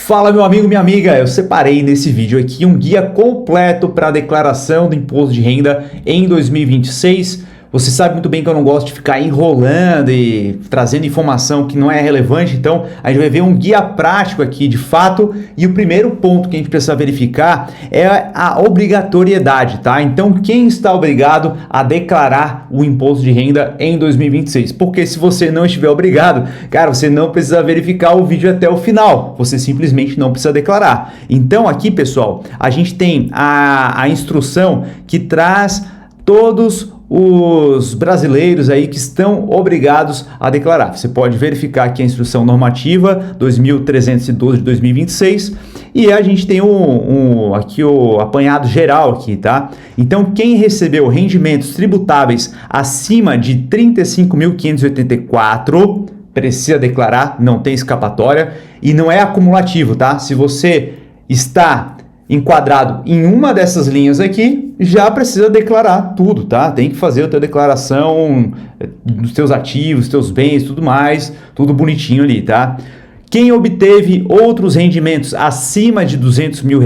Fala meu amigo, minha amiga, eu separei nesse vídeo aqui um guia completo para a declaração do imposto de renda em 2026. Você sabe muito bem que eu não gosto de ficar enrolando e trazendo informação que não é relevante, então a gente vai ver um guia prático aqui de fato. E o primeiro ponto que a gente precisa verificar é a obrigatoriedade, tá? Então quem está obrigado a declarar o imposto de renda em 2026? Porque se você não estiver obrigado, cara, você não precisa verificar o vídeo até o final, você simplesmente não precisa declarar. Então aqui, pessoal, a gente tem a instrução que traz todos os brasileiros aí que estão obrigados a declarar. Você pode verificar aqui a instrução normativa 2312 de 2026 e a gente tem aqui o apanhado geral aqui, tá? Então quem recebeu rendimentos tributáveis acima de 35.584 precisa declarar, não tem escapatória e não é acumulativo, tá? Se você está enquadrado em uma dessas linhas aqui, já precisa declarar tudo, tá? Tem que fazer a tua declaração dos teus ativos, teus bens, tudo mais, tudo bonitinho ali, tá? Quem obteve outros rendimentos acima de R$200 mil,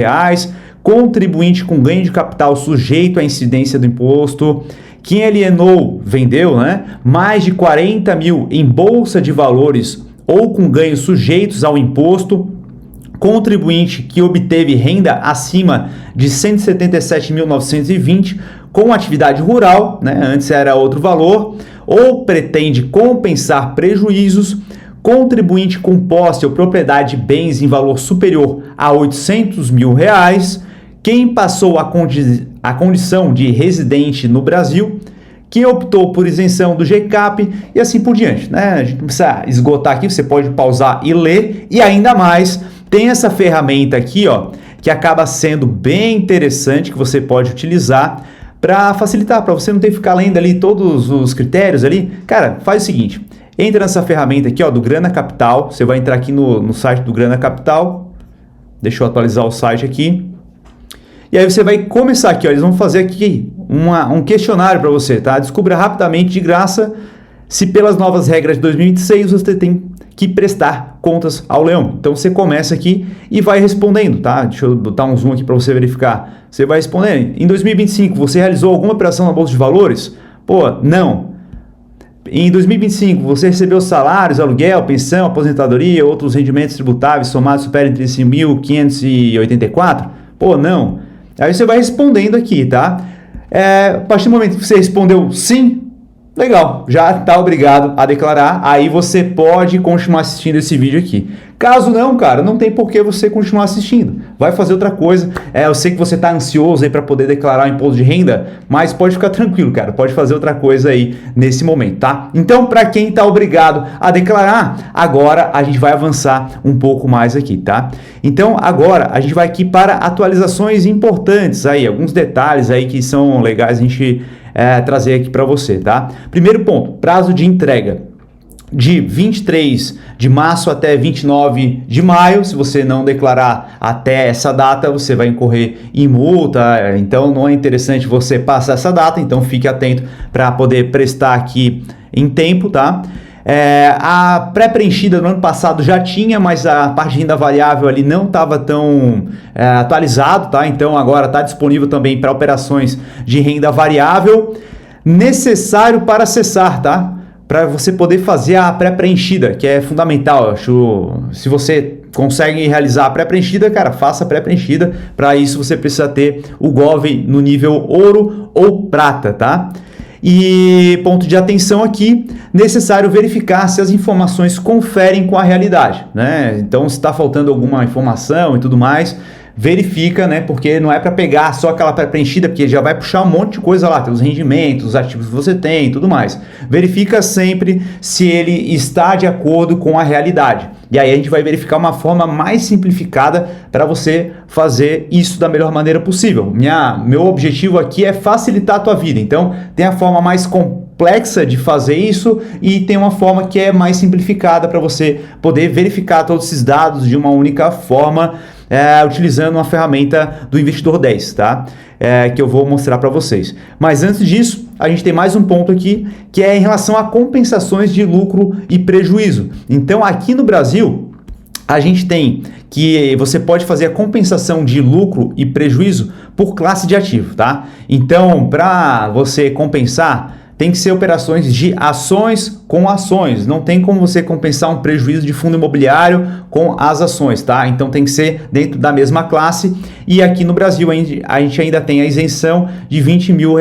contribuinte com ganho de capital sujeito à incidência do imposto, quem alienou, vendeu, né? Mais de 40 mil em bolsa de valores ou com ganhos sujeitos ao imposto, contribuinte que obteve renda acima de 177.920 com atividade rural, né? Antes era outro valor, ou pretende compensar prejuízos, contribuinte com posse ou propriedade de bens em valor superior a R$800 mil, quem passou a condição de residente no Brasil, quem optou por isenção do GCAP e assim por diante, né? A gente não precisa esgotar aqui, você pode pausar e ler, e ainda mais tem essa ferramenta aqui, ó, que acaba sendo bem interessante, que você pode utilizar para facilitar, para você não ter que ficar lendo ali todos os critérios ali. Cara, faz o seguinte, entra nessa ferramenta aqui, ó, do Grana Capital, você vai entrar aqui no site do Grana Capital, deixa eu atualizar o site aqui, e aí você vai começar aqui, ó, eles vão fazer aqui um questionário para você, tá? Descubra rapidamente, de graça, se pelas novas regras de 2026 você tem que prestar contas ao leão. Então você começa aqui e vai respondendo, tá? Deixa eu botar um zoom aqui para você verificar. Você vai respondendo. Em 2025, você realizou alguma operação na bolsa de valores? Pô, não. Em 2025, você recebeu salários, aluguel, pensão, aposentadoria, outros rendimentos tributáveis somados superam 35.584? Pô, não. Aí você vai respondendo aqui, tá? A partir do momento que você respondeu sim, legal, já está obrigado a declarar, aí você pode continuar assistindo esse vídeo aqui. Caso não, cara, não tem por que você continuar assistindo. Vai fazer outra coisa. Eu sei que você está ansioso aí para poder declarar o imposto de renda, mas pode ficar tranquilo, cara. Pode fazer outra coisa aí nesse momento, tá? Então, para quem está obrigado a declarar, agora a gente vai avançar um pouco mais aqui, tá? Então, agora a gente vai aqui para atualizações importantes aí, alguns detalhes aí que são legais a gente trazer aqui para você, tá? Primeiro ponto, prazo de entrega de 23 de março até 29 de maio. Se você não declarar até essa data, você vai incorrer em multa, então não é interessante você passar essa data, então fique atento para poder prestar aqui em tempo, tá? A pré-preenchida no ano passado já tinha, mas a parte de renda variável ali não estava tão atualizado, tá? Então agora está disponível também para operações de renda variável, necessário para acessar, tá? Para você poder fazer a pré-preenchida, que é fundamental. Eu acho, se você consegue realizar a pré-preenchida, cara, faça a pré-preenchida. Para isso você precisa ter o GOV no nível ouro ou prata, tá? E ponto de atenção aqui, necessário verificar se as informações conferem com a realidade, né? Então, se está faltando alguma informação e tudo mais, verifica, né? Porque não é para pegar só aquela pré-preenchida, porque já vai puxar um monte de coisa lá, tem os rendimentos, os ativos que você tem e tudo mais. Verifica sempre se ele está de acordo com a realidade. E aí a gente vai verificar uma forma mais simplificada para você fazer isso da melhor maneira possível. Meu objetivo aqui é facilitar a tua vida. Então, tem a forma mais complexa de fazer isso e tem uma forma que é mais simplificada para você poder verificar todos esses dados de uma única forma, utilizando uma ferramenta do Investidor 10, tá? Que eu vou mostrar para vocês. Mas antes disso, a gente tem mais um ponto aqui, que é em relação a compensações de lucro e prejuízo. Então, aqui no Brasil, a gente tem que você pode fazer a compensação de lucro e prejuízo por classe de ativo, tá? Então, para você compensar, tem que ser operações de ações com ações. Não tem como você compensar um prejuízo de fundo imobiliário com as ações, tá? Então tem que ser dentro da mesma classe. E aqui no Brasil a gente ainda tem a isenção de R$20 mil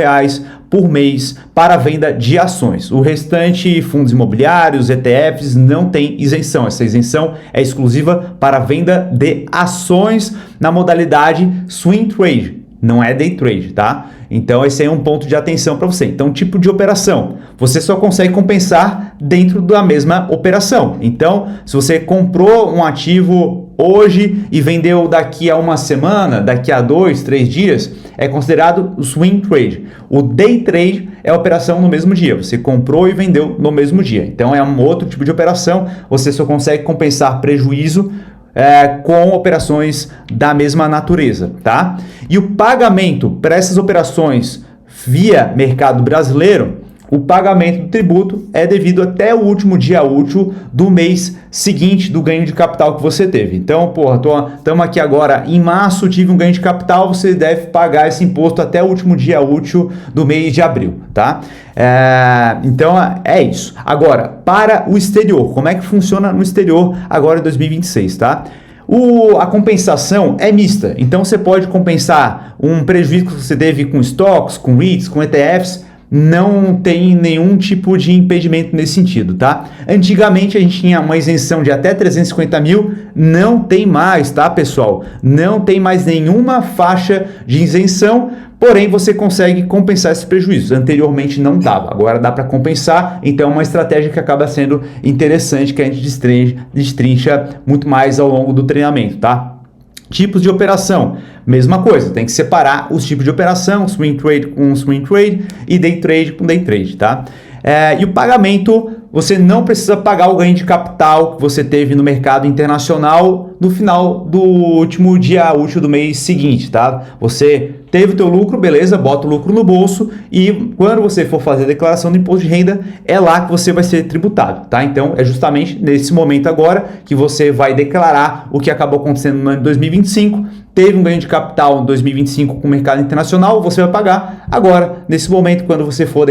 por mês para a venda de ações. O restante, fundos imobiliários, ETFs, não tem isenção. Essa isenção é exclusiva para a venda de ações na modalidade swing trade. Não é day trade, tá? Então esse aí é um ponto de atenção para você. Então, tipo de operação, você só consegue compensar dentro da mesma operação. Então, se você comprou um ativo hoje e vendeu daqui a uma semana, daqui a 2, 3 dias, é considerado o swing trade. O day trade é a operação no mesmo dia. Você comprou e vendeu no mesmo dia. Então é um outro tipo de operação. Você só consegue compensar prejuízo com operações da mesma natureza, tá? E o pagamento para essas operações via mercado brasileiro, o pagamento do tributo é devido até o último dia útil do mês seguinte do ganho de capital que você teve. Então, estamos aqui agora em março, tive um ganho de capital, você deve pagar esse imposto até o último dia útil do mês de abril, tá? Então, é isso. Agora, para o exterior, como é que funciona no exterior agora em 2026, tá? A compensação é mista, então você pode compensar um prejuízo que você teve com estoques, com REITs, com ETFs, não tem nenhum tipo de impedimento nesse sentido, tá? Antigamente a gente tinha uma isenção de até 350 mil, não tem mais, tá, pessoal? Não tem mais nenhuma faixa de isenção, porém você consegue compensar esses prejuízos. Anteriormente não dava, agora dá para compensar, então é uma estratégia que acaba sendo interessante, que a gente destrincha muito mais ao longo do treinamento, tá? Tipos de operação, mesma coisa, tem que separar os tipos de operação, swing trade com swing trade e day trade com day trade, tá? E o pagamento, você não precisa pagar o ganho de capital que você teve no mercado internacional no final do último dia útil do mês seguinte, tá? Você teve o teu lucro, beleza, bota o lucro no bolso e quando você for fazer a declaração do imposto de renda, é lá que você vai ser tributado, tá? Então, é justamente nesse momento agora que você vai declarar o que acabou acontecendo no ano de 2025, teve um ganho de capital em 2025 com o mercado internacional, você vai pagar agora, nesse momento, quando você for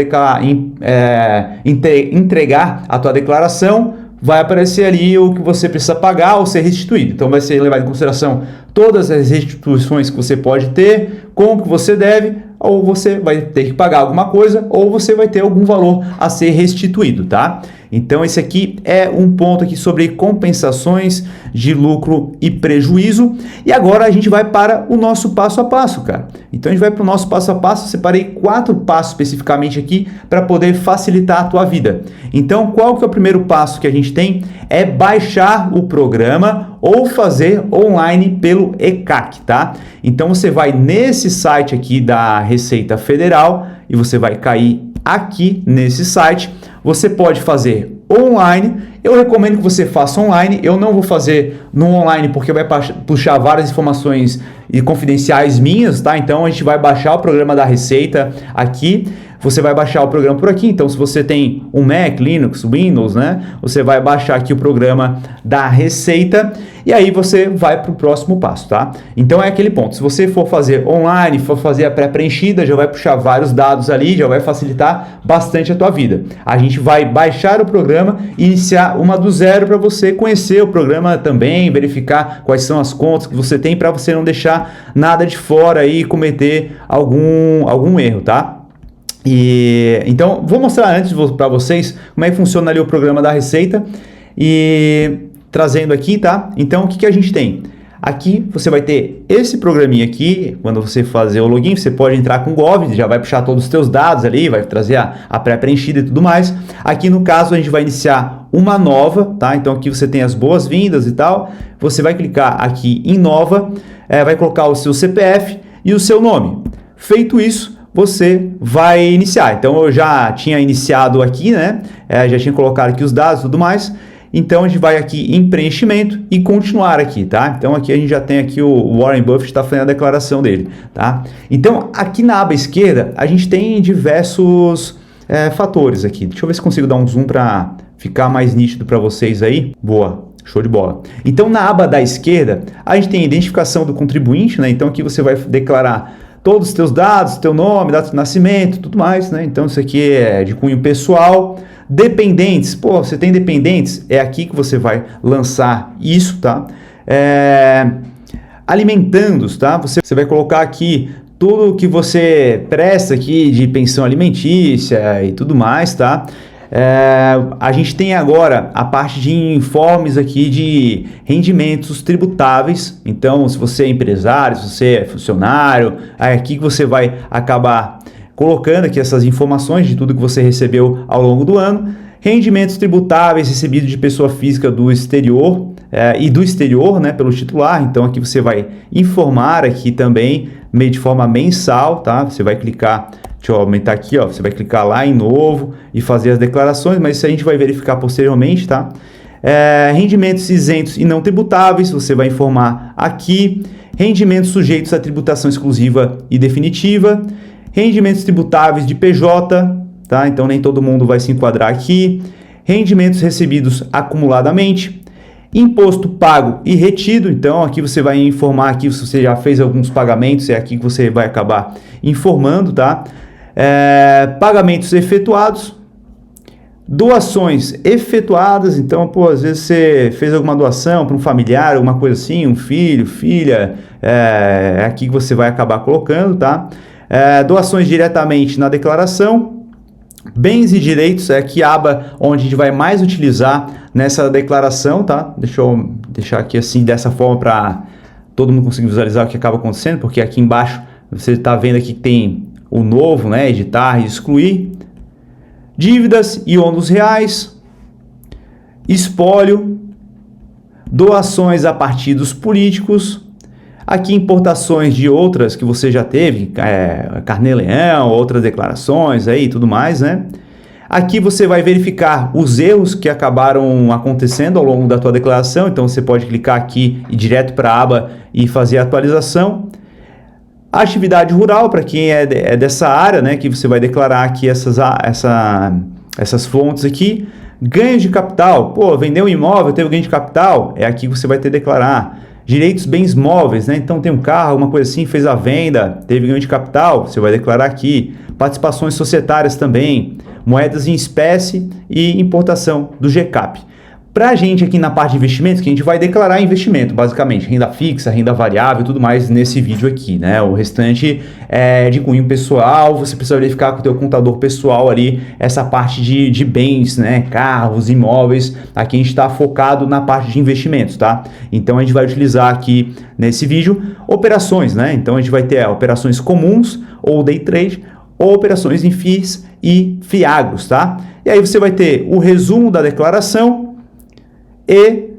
entregar a tua declaração, vai aparecer ali o que você precisa pagar ou ser restituído. Então vai ser levado em consideração todas as restituições que você pode ter, como que você deve, ou você vai ter que pagar alguma coisa, ou você vai ter algum valor a ser restituído, tá? Então esse aqui é um ponto aqui sobre compensações de lucro e prejuízo. E agora a gente vai para o nosso passo a passo, cara. Então a gente vai para o nosso passo a passo. Separei 4 passos especificamente aqui para poder facilitar a tua vida. Então qual que é o primeiro passo que a gente tem? É baixar o programa ou fazer online pelo ECAC, tá? Então você vai nesse site aqui da Receita Federal e você vai cair aqui nesse site. Você pode fazer online, eu recomendo que você faça online, eu não vou fazer no online porque vai puxar várias informações confidenciais minhas, tá? Então a gente vai baixar o programa da Receita aqui, você vai baixar o programa por aqui, então se você tem um Mac, Linux, Windows, né? Você vai baixar aqui o programa da Receita e aí você vai para o próximo passo, tá? Então é aquele ponto, se você for fazer online, for fazer a pré-preenchida, já vai puxar vários dados ali, já vai facilitar bastante a tua vida. A gente vai baixar o programa e iniciar uma do zero para você conhecer o programa também, verificar quais são as contas que você tem para você não deixar nada de fora e cometer algum erro, tá? Então, vou mostrar antes para vocês como é que funciona ali o programa da Receita e trazendo aqui, tá? Então, o que a gente tem? Aqui você vai ter esse programinha aqui, quando você fazer o login, você pode entrar com o Gov, já vai puxar todos os teus dados ali, vai trazer a pré-preenchida e tudo mais. Aqui no caso a gente vai iniciar uma nova, tá? Então aqui você tem as boas-vindas e tal, você vai clicar aqui em nova, vai colocar o seu CPF e o seu nome. Feito isso, você vai iniciar. Então eu já tinha iniciado aqui, né? Já tinha colocado aqui os dados e tudo mais. Então a gente vai aqui em preenchimento e continuar aqui, tá? Então aqui a gente já tem aqui o Warren Buffett está fazendo a declaração dele, tá? Então aqui na aba esquerda a gente tem diversos fatores aqui. Deixa eu ver se consigo dar um zoom para ficar mais nítido para vocês aí. Boa. Show de bola. Então, na aba da esquerda, a gente tem a identificação do contribuinte, né? Então, aqui você vai declarar todos os teus dados, teu nome, data de nascimento, tudo mais, né? Então, isso aqui é de cunho pessoal. Dependentes, pô, você tem dependentes? É aqui que você vai lançar isso, tá? Alimentandos, tá? Você vai colocar aqui tudo que você presta aqui de pensão alimentícia e tudo mais, tá? A gente tem agora a parte de informes aqui de rendimentos tributáveis. Então, se você é empresário, se você é funcionário, é aqui que você vai acabar colocando aqui essas informações de tudo que você recebeu ao longo do ano. Rendimentos tributáveis recebidos de pessoa física do exterior e do exterior, né, pelo titular. Então, aqui você vai informar aqui também, meio de forma mensal, tá? Você vai clicar, deixa eu aumentar aqui, ó, você vai clicar lá em novo e fazer as declarações, mas isso a gente vai verificar posteriormente, tá? Rendimentos isentos e não tributáveis, você vai informar aqui. Rendimentos sujeitos à tributação exclusiva e definitiva. Rendimentos tributáveis de PJ, tá? Então nem todo mundo vai se enquadrar aqui. Rendimentos recebidos acumuladamente. Imposto pago e retido, então aqui você vai informar aqui se você já fez alguns pagamentos, é aqui que você vai acabar informando, tá? Pagamentos efetuados, doações efetuadas, então, pô, às vezes você fez alguma doação para um familiar, alguma coisa assim, um filho, filha, é aqui que você vai acabar colocando, tá? Doações diretamente na declaração. Bens e direitos é aqui a aba onde a gente vai mais utilizar nessa declaração, tá? Deixa eu deixar aqui assim, dessa forma, para todo mundo conseguir visualizar o que acaba acontecendo, porque aqui embaixo você está vendo aqui que tem o novo, né? Editar e excluir. Dívidas e ônus reais. Espólio. Doações a partidos políticos. Aqui importações de outras que você já teve, Carnê-Leão, outras declarações aí e tudo mais, né? Aqui você vai verificar os erros que acabaram acontecendo ao longo da tua declaração, então você pode clicar aqui e ir direto para a aba e fazer a atualização. Atividade rural, para quem é dessa área, né, que você vai declarar aqui essas fontes aqui. Ganho de capital, pô, vendeu um imóvel, teve ganho de capital, é aqui que você vai ter que declarar. Direitos bens móveis, né? Então tem um carro, uma coisa assim, fez a venda, teve ganho de capital, você vai declarar aqui. Participações societárias também, moedas em espécie e importação do GCAP. Para a gente aqui na parte de investimentos, que a gente vai declarar investimento, basicamente, renda fixa, renda variável e tudo mais nesse vídeo aqui, né? O restante é de cunho pessoal, você precisa verificar com o teu contador pessoal ali essa parte de bens, né? Carros, imóveis, aqui a gente está focado na parte de investimentos, tá? Então a gente vai utilizar aqui nesse vídeo operações, né? Então a gente vai ter operações comuns ou day trade, ou operações em FIIs e FIAGROS, tá? E aí você vai ter o resumo da declaração, e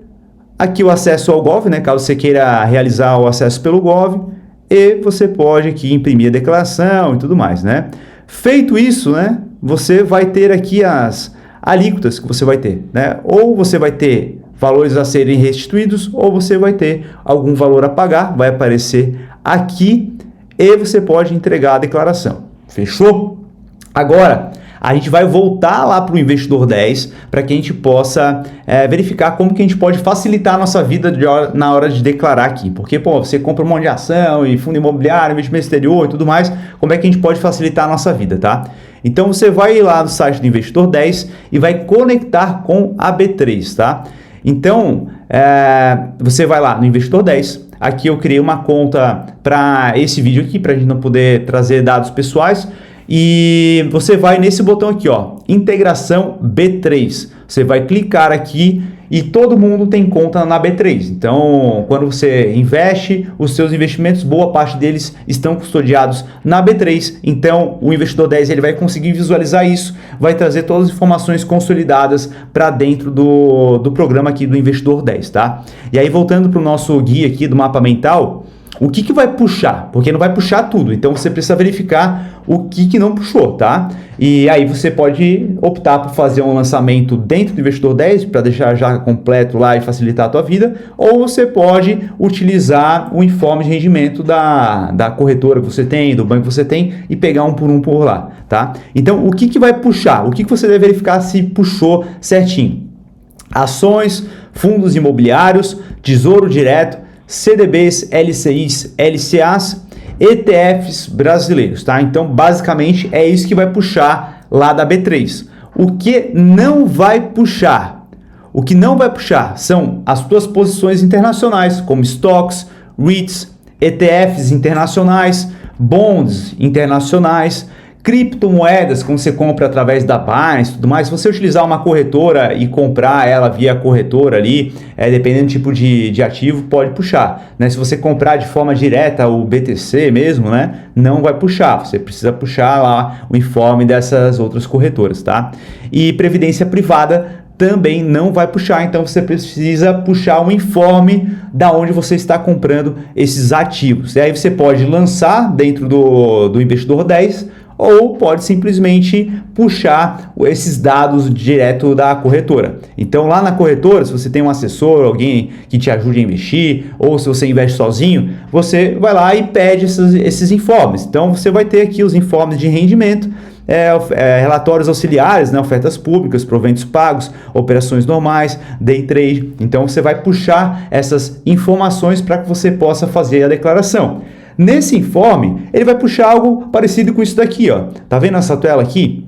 aqui o acesso ao Gov, né, caso você queira realizar o acesso pelo Gov, e você pode aqui imprimir a declaração e tudo mais, né? Feito isso, né, você vai ter aqui as alíquotas que você vai ter, né? Ou você vai ter valores a serem restituídos, ou você vai ter algum valor a pagar, vai aparecer aqui, e você pode entregar a declaração. Fechou? Agora, a gente vai voltar lá para o Investidor 10 para que a gente possa verificar como que a gente pode facilitar a nossa vida na hora de declarar aqui. Porque, pô, você compra um monte de ação e fundo imobiliário, investimento exterior e tudo mais, como é que a gente pode facilitar a nossa vida, tá? Então, você vai ir lá no site do Investidor 10 e vai conectar com a B3, tá? Então, você vai lá no Investidor 10, aqui eu criei uma conta para esse vídeo aqui, para a gente não poder trazer dados pessoais, e você vai nesse botão aqui, ó, integração B3. Você vai clicar aqui e todo mundo tem conta na B3. Então, quando você investe, os seus investimentos, boa parte deles estão custodiados na B3. Então, o Investidor 10 ele vai conseguir visualizar isso, vai trazer todas as informações consolidadas para dentro do programa aqui do Investidor 10, tá? E aí, voltando para o nosso guia aqui do mapa mental, o que vai puxar? Porque não vai puxar tudo, então você precisa verificar o que não puxou, tá? E aí você pode optar por fazer um lançamento dentro do Investidor 10 para deixar já completo lá e facilitar a tua vida, ou você pode utilizar o informe de rendimento da corretora que você tem, do banco que você tem e pegar um por lá, tá? Então, o que vai puxar? O que você deve verificar se puxou certinho? ações, fundos imobiliários, tesouro direto, CDBs, LCIs, LCAs, ETFs brasileiros, tá? Então, basicamente, é isso que vai puxar lá da B3. O que não vai puxar? O que não vai puxar são as tuas posições internacionais, como stocks, REITs, ETFs internacionais, bonds internacionais, criptomoedas, como você compra através da Binance e tudo mais. Se você utilizar uma corretora e comprar ela via corretora ali, dependendo do tipo de ativo, pode puxar, né? Se você comprar de forma direta o BTC mesmo, né, não vai puxar. Você precisa puxar lá o informe dessas outras corretoras, tá? E previdência privada também não vai puxar, então você precisa puxar um informe da onde você está comprando esses ativos. E aí você pode lançar dentro do Investidor 10 ou pode simplesmente puxar esses dados direto da corretora. Então lá na corretora, se você tem um assessor, alguém que te ajude a investir, ou se você investe sozinho, você vai lá e pede esses informes. Então você vai ter aqui os informes de rendimento, relatórios auxiliares, né, ofertas públicas, proventos pagos, operações normais, day trade. Então você vai puxar essas informações para que você possa fazer a declaração. Nesse informe, ele vai puxar algo parecido com isso daqui, ó. Tá vendo essa tela aqui?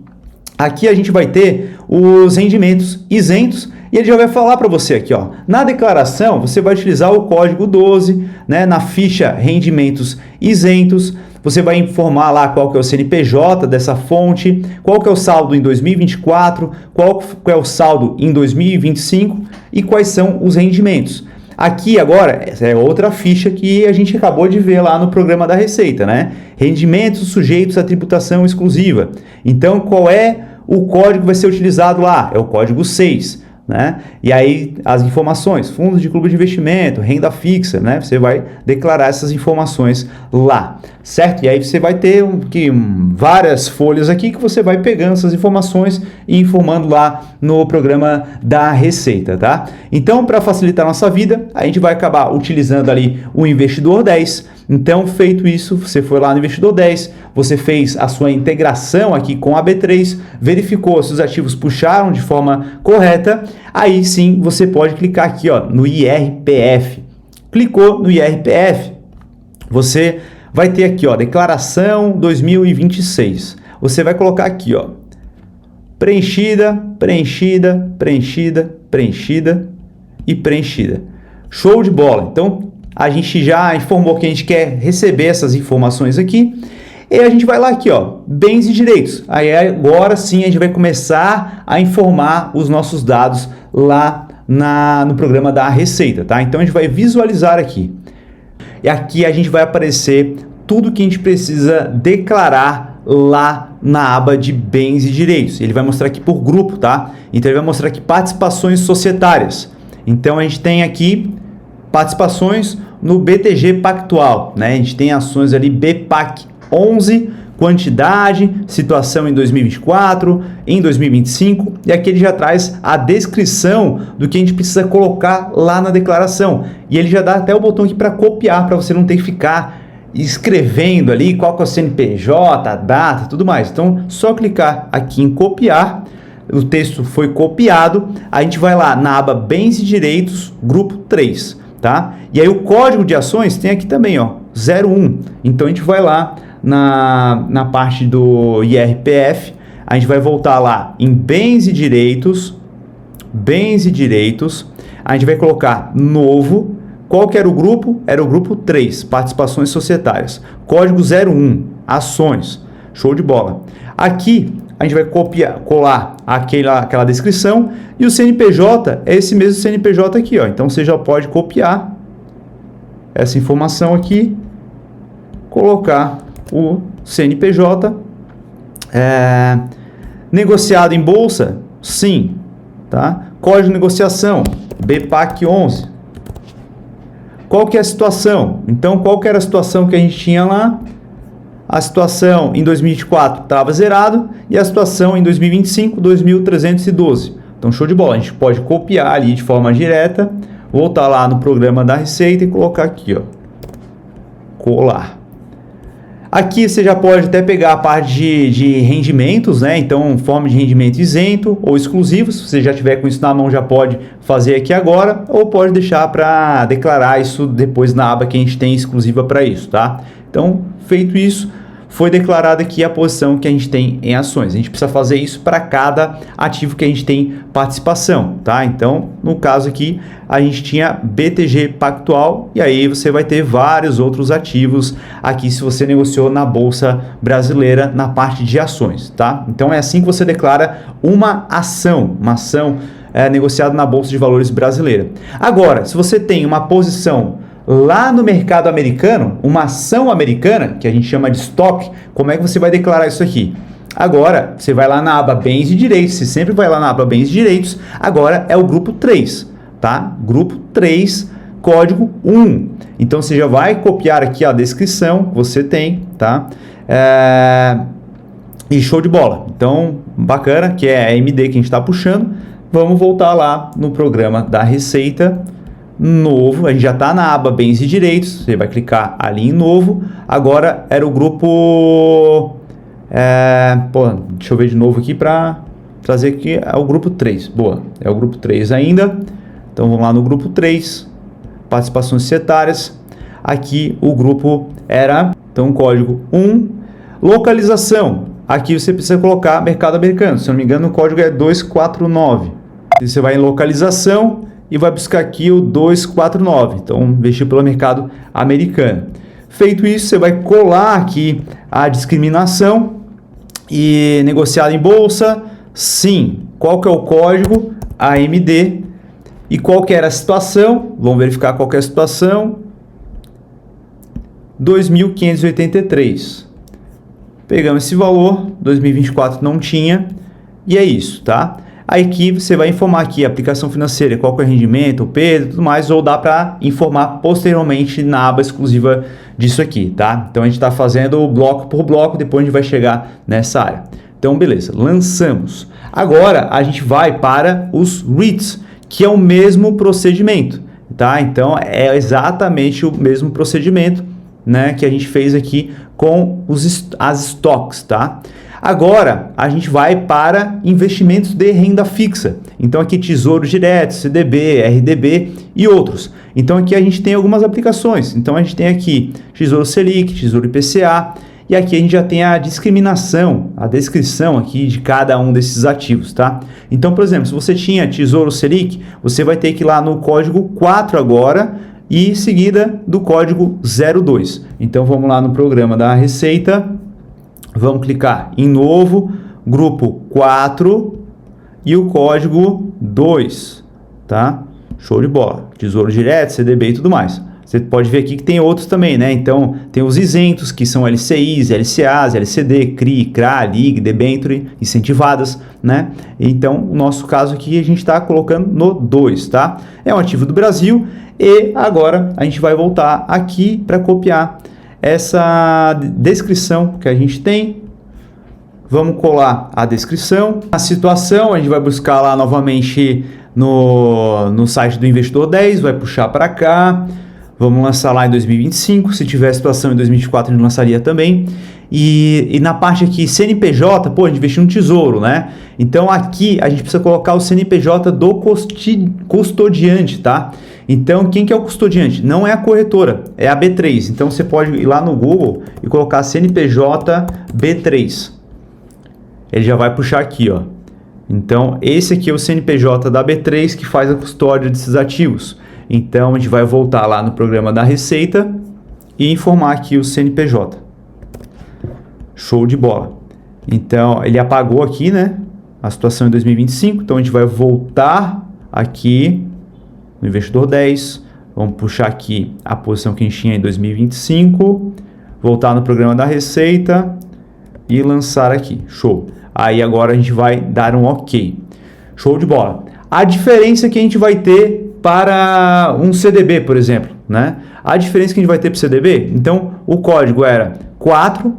Aqui a gente vai ter os rendimentos isentos e ele já vai falar para você aqui, ó. Na declaração, você vai utilizar o código 12, né, na ficha rendimentos isentos. Você vai informar lá qual que é o CNPJ dessa fonte, qual que é o saldo em 2024, qual que é o saldo em 2025 e quais são os rendimentos. Aqui agora, essa é outra ficha que a gente acabou de ver lá no programa da Receita, né? Rendimentos sujeitos à tributação exclusiva. Então, qual é o código que vai ser utilizado lá? É o código 6, né? E aí, as informações, fundos de clube de investimento, renda fixa, né? Você vai declarar essas informações lá, certo? E aí você vai ter várias folhas aqui que você vai pegando essas informações e informando lá no programa da Receita, tá? Então, para facilitar a nossa vida, a gente vai acabar utilizando ali o Investidor 10. Então, feito isso, você foi lá no Investidor 10, você fez a sua integração aqui com a B3, verificou se os ativos puxaram de forma correta, aí sim você pode clicar aqui, ó, no IRPF. Clicou no IRPF, você vai ter aqui, ó, declaração 2026. Você vai colocar aqui, ó, preenchida, preenchida, preenchida, preenchida e preenchida. Show de bola. Então, a gente já informou que a gente quer receber essas informações aqui. E a gente vai lá aqui, ó, bens e direitos. Aí agora sim a gente vai começar a informar os nossos dados lá no programa da Receita, tá? Então a gente vai visualizar aqui. E aqui a gente vai aparecer tudo que a gente precisa declarar lá na aba de bens e direitos. Ele vai mostrar aqui por grupo, tá? Então ele vai mostrar aqui participações societárias. Então a gente tem aqui participações no BTG Pactual, né? A gente tem ações ali BPAC 11, quantidade, situação em 2024, em 2025, e aqui ele já traz a descrição do que a gente precisa colocar lá na declaração. E ele já dá até o botão aqui para copiar, para você não ter que ficar escrevendo ali qual que é o CNPJ, a data e tudo mais. Então, só clicar aqui em copiar, o texto foi copiado, a gente vai lá na aba Bens e Direitos, grupo 3, tá? E aí o código de ações tem aqui também, ó, 01. Então, a gente vai lá na parte do IRPF, a gente vai voltar lá em Bens e Direitos, a gente vai colocar novo. Qual que era o grupo? Era o grupo 3, participações societárias. Código 01, ações. Show de bola. Aqui a gente vai colar aquela descrição e o CNPJ é esse mesmo CNPJ aqui, ó. Então você já pode copiar essa informação aqui, colocar o CNPJ. Negociado em bolsa? Sim, tá? Código de negociação, BPAC 11. Qual que é a situação? Então, qual que era a situação que a gente tinha lá? A situação em 2024 estava zerado e a situação em 2025, 2.312. Então, show de bola. A gente pode copiar ali de forma direta, voltar lá no programa da Receita e colocar aqui, ó, colar. Aqui você já pode até pegar a parte de rendimentos, né? Então, forma de rendimento isento ou exclusivo. Se você já tiver com isso na mão, já pode fazer aqui agora, ou pode deixar para declarar isso depois na aba que a gente tem exclusiva para isso, tá? Então, feito isso, foi declarada aqui a posição que a gente tem em ações. A gente precisa fazer isso para cada ativo que a gente tem participação, tá? Então, no caso aqui, a gente tinha BTG Pactual e aí você vai ter vários outros ativos aqui se você negociou na Bolsa Brasileira na parte de ações, tá? Então, é assim que você declara uma ação negociada na Bolsa de Valores brasileira. Agora, se você tem uma posição lá no mercado americano, uma ação americana, que a gente chama de estoque, como é que você vai declarar isso aqui? Agora, você vai lá na aba Bens e Direitos, você sempre vai lá na aba Bens e Direitos, agora é o grupo 3, tá? Grupo 3, código 1. Então, você já vai copiar aqui a descrição que você tem, tá? E show de bola. Então, bacana, que é a MD que a gente está puxando. Vamos voltar lá no programa da Receita, novo, a gente já está na aba Bens e Direitos, você vai clicar ali em novo. Agora era o grupo, deixa eu ver de novo aqui para trazer aqui, é o grupo 3, boa, é o grupo 3 ainda. Então vamos lá no grupo 3, participações societárias, aqui o grupo era, então código 1, localização, aqui você precisa colocar mercado americano, se não me engano o código é 249, você vai em localização e vai buscar aqui o 249, então investir pelo mercado americano. Feito isso, você vai colar aqui a discriminação e negociado em bolsa, sim. Qual que é o código? AMD. E qual que era a situação? Vamos verificar qual que é a situação. 2.583. Pegamos esse valor, 2024 não tinha, e é isso, tá? Aí aqui você vai informar aqui a aplicação financeira, qual que é o rendimento, o peso e tudo mais, ou dá para informar posteriormente na aba exclusiva disso aqui, tá? Então a gente está fazendo bloco por bloco, depois a gente vai chegar nessa área. Então beleza, lançamos. Agora a gente vai para os REITs, que é o mesmo procedimento, tá? Então é exatamente o mesmo procedimento, né, que a gente fez aqui com as stocks, tá? Agora, a gente vai para investimentos de renda fixa. Então, aqui Tesouro Direto, CDB, RDB e outros. Então, aqui a gente tem algumas aplicações. Então, a gente tem aqui Tesouro Selic, Tesouro IPCA. E aqui a gente já tem a discriminação, a descrição aqui de cada um desses ativos, tá? Então, por exemplo, se você tinha Tesouro Selic, você vai ter que ir lá no código 4 agora e seguida do código 02. Então, vamos lá no programa da Receita. Vamos clicar em novo, grupo 4 e o código 2, tá? Show de bola. Tesouro Direto, CDB e tudo mais. Você pode ver aqui que tem outros também, né? Então, tem os isentos, que são LCIs, LCAs, LCD, CRI, CRA, LIG, Debenture, incentivadas, né? Então, o nosso caso aqui, a gente está colocando no 2, tá? É um ativo do Brasil e agora a gente vai voltar aqui para copiar essa descrição que a gente tem. Vamos colar a descrição. A situação, a gente vai buscar lá novamente no site do Investidor 10, vai puxar para cá. Vamos lançar lá em 2025. Se tiver situação em 2024, a gente lançaria também. E na parte aqui, CNPJ, pô, a gente investiu no tesouro, né? Então aqui a gente precisa colocar o CNPJ do custodiante, tá? Então, quem que é o custodiante? Não é a corretora, é a B3. Então, você pode ir lá no Google e colocar CNPJ B3. Ele já vai puxar aqui, ó. Então, esse aqui é o CNPJ da B3 que faz a custódia desses ativos. Então, a gente vai voltar lá no programa da Receita e informar aqui o CNPJ. Show de bola. Então, ele apagou aqui, né? A situação em 2025. Então, a gente vai voltar aqui no Investidor 10, vamos puxar aqui a posição que a gente tinha em 2025, voltar no programa da Receita e lançar aqui, show. Aí agora a gente vai dar um OK, show de bola. A diferença que a gente vai ter para um CDB, por exemplo, né? A diferença que a gente vai ter para o CDB, então o código era 4,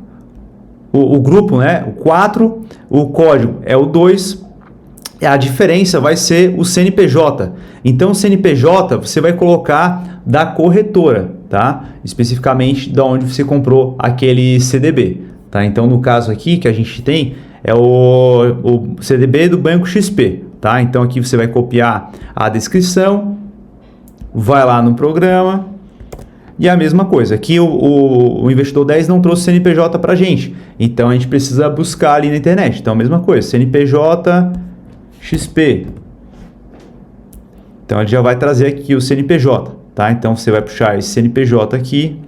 o grupo, né? O 4, o código é o 2, a diferença vai ser o CNPJ. Então, o CNPJ você vai colocar da corretora, tá? Especificamente de onde você comprou aquele CDB, tá? Então, no caso aqui que a gente tem é o CDB do Banco XP, tá? Então, aqui você vai copiar a descrição, vai lá no programa e a mesma coisa. Aqui o investidor 10 não trouxe CNPJ para a gente, então a gente precisa buscar ali na internet. Então, a mesma coisa, CNPJ XP. Então, ele já vai trazer aqui o CNPJ, tá? Então, você vai puxar esse CNPJ aqui,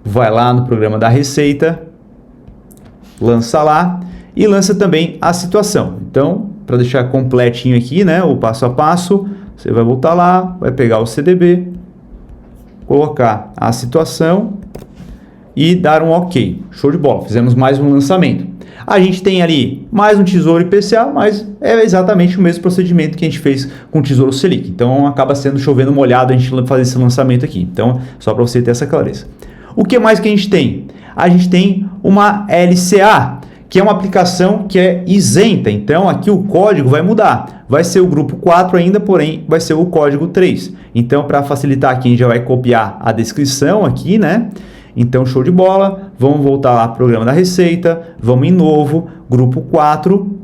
vai lá no programa da Receita, lança lá e lança também a situação. Então, para deixar completinho aqui, né, o passo a passo, você vai voltar lá, vai pegar o CDB, colocar a situação e dar um OK. Show de bola, fizemos mais um lançamento. A gente tem ali mais um Tesouro IPCA, mas é exatamente o mesmo procedimento que a gente fez com o Tesouro Selic. Então, acaba sendo chovendo molhado a gente fazer esse lançamento aqui. Então, só para você ter essa clareza. O que mais que a gente tem? A gente tem uma LCA, que é uma aplicação que é isenta. Então, aqui o código vai mudar. Vai ser o grupo 4 ainda, porém, vai ser o código 3. Então, para facilitar aqui, a gente já vai copiar a descrição aqui, né? Então, show de bola. Vamos voltar lá para o programa da Receita. Vamos em novo, grupo 4.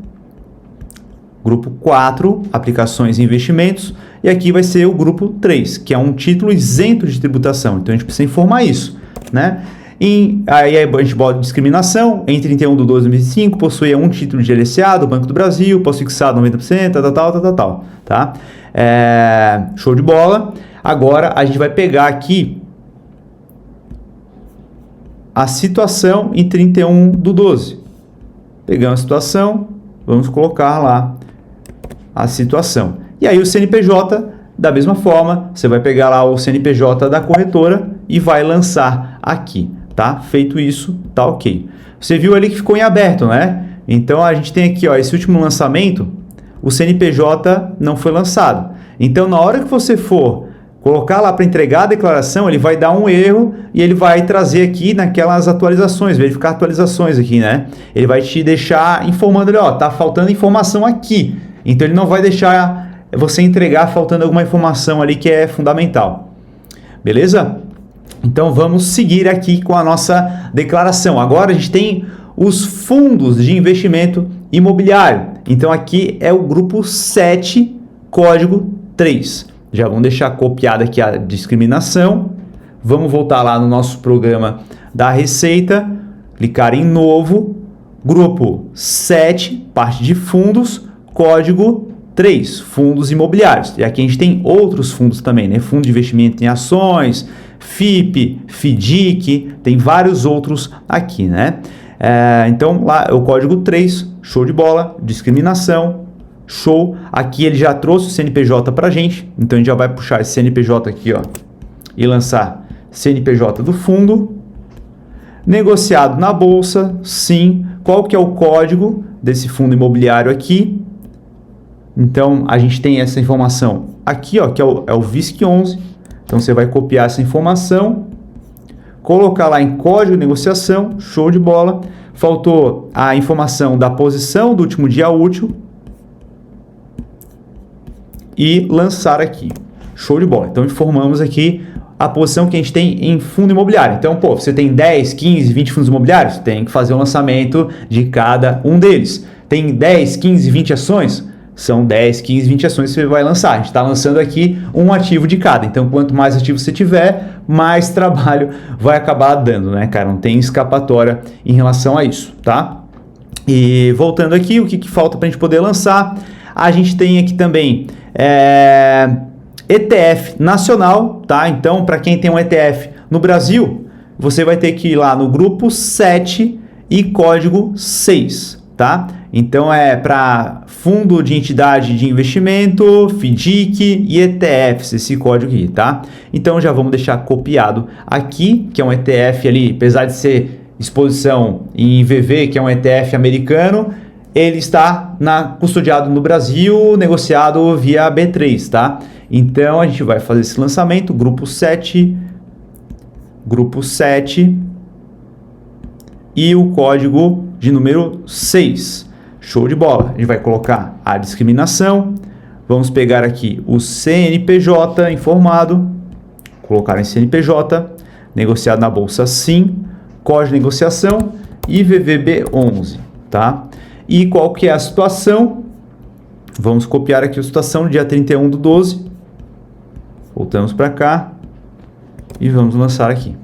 Grupo 4, aplicações e investimentos. E aqui vai ser o grupo 3, que é um título isento de tributação. Então, a gente precisa informar isso, né? Aí a gente bota discriminação, em 31 de 12 de 2005, possuía um título de LCA do Banco do Brasil, posse fixado 90%, tá? Show de bola. Agora a gente vai pegar aqui a situação em 31 do 12. Pegamos a situação, vamos colocar lá a situação. E aí o CNPJ, da mesma forma, você vai pegar lá o CNPJ da corretora e vai lançar aqui. Tá? Feito isso, tá ok. Você viu ali que ficou em aberto, né? Então, a gente tem aqui, ó, esse último lançamento, o CNPJ não foi lançado. Então, na hora que você for colocar lá para entregar a declaração, ele vai dar um erro e ele vai trazer aqui naquelas atualizações, verificar atualizações aqui, né? Ele vai te deixar informando ali, ó, tá faltando informação aqui. Então, ele não vai deixar você entregar faltando alguma informação ali que é fundamental. Beleza? Então, vamos seguir aqui com a nossa declaração. Agora, a gente tem os fundos de investimento imobiliário. Então, aqui é o grupo 7, código 3. Já vamos deixar copiada aqui a discriminação. Vamos voltar lá no nosso programa da Receita, clicar em novo, grupo 7, parte de fundos, código 3, fundos imobiliários. E aqui a gente tem outros fundos também, né? Fundo de investimento em ações, FIP, FDIC, tem vários outros aqui, né? Então, lá é o código 3, show de bola, discriminação, show. Aqui ele já trouxe o CNPJ para a gente, então a gente já vai puxar esse CNPJ aqui, ó, e lançar CNPJ do fundo. Negociado na bolsa, sim. Qual que é o código desse fundo imobiliário aqui? Então, a gente tem essa informação aqui, ó, que é o VISC11. Então, você vai copiar essa informação, colocar lá em código de negociação, show de bola. Faltou a informação da posição do último dia útil e lançar aqui, show de bola. Então, informamos aqui a posição que a gente tem em fundo imobiliário. Então, pô, você tem 10, 15, 20 fundos imobiliários, tem que fazer o lançamento de cada um deles. Tem 10, 15, 20 ações? São 10, 15, 20 ações que você vai lançar. A gente está lançando aqui um ativo de cada. Então, quanto mais ativo você tiver, mais trabalho vai acabar dando, né, cara? Não tem escapatória em relação a isso, tá? E voltando aqui, o que falta para a gente poder lançar? A gente tem aqui também ETF nacional, tá? Então, para quem tem um ETF no Brasil, você vai ter que ir lá no grupo 7 e código 6, tá? Então, é para fundo de entidade de investimento, FDIC e ETFs, esse código aqui, tá? Então, já vamos deixar copiado aqui, que é um ETF ali, apesar de ser exposição em VV, que é um ETF americano, ele está custodiado no Brasil, negociado via B3, tá? Então, a gente vai fazer esse lançamento, grupo 7 e o código de número 6. Show de bola. A gente vai colocar a discriminação, vamos pegar aqui o CNPJ informado, colocar em CNPJ, negociado na bolsa sim, código de negociação e IVVB11, tá? E qual que é a situação? Vamos copiar aqui a situação, dia 31/12, voltamos para cá e vamos lançar aqui.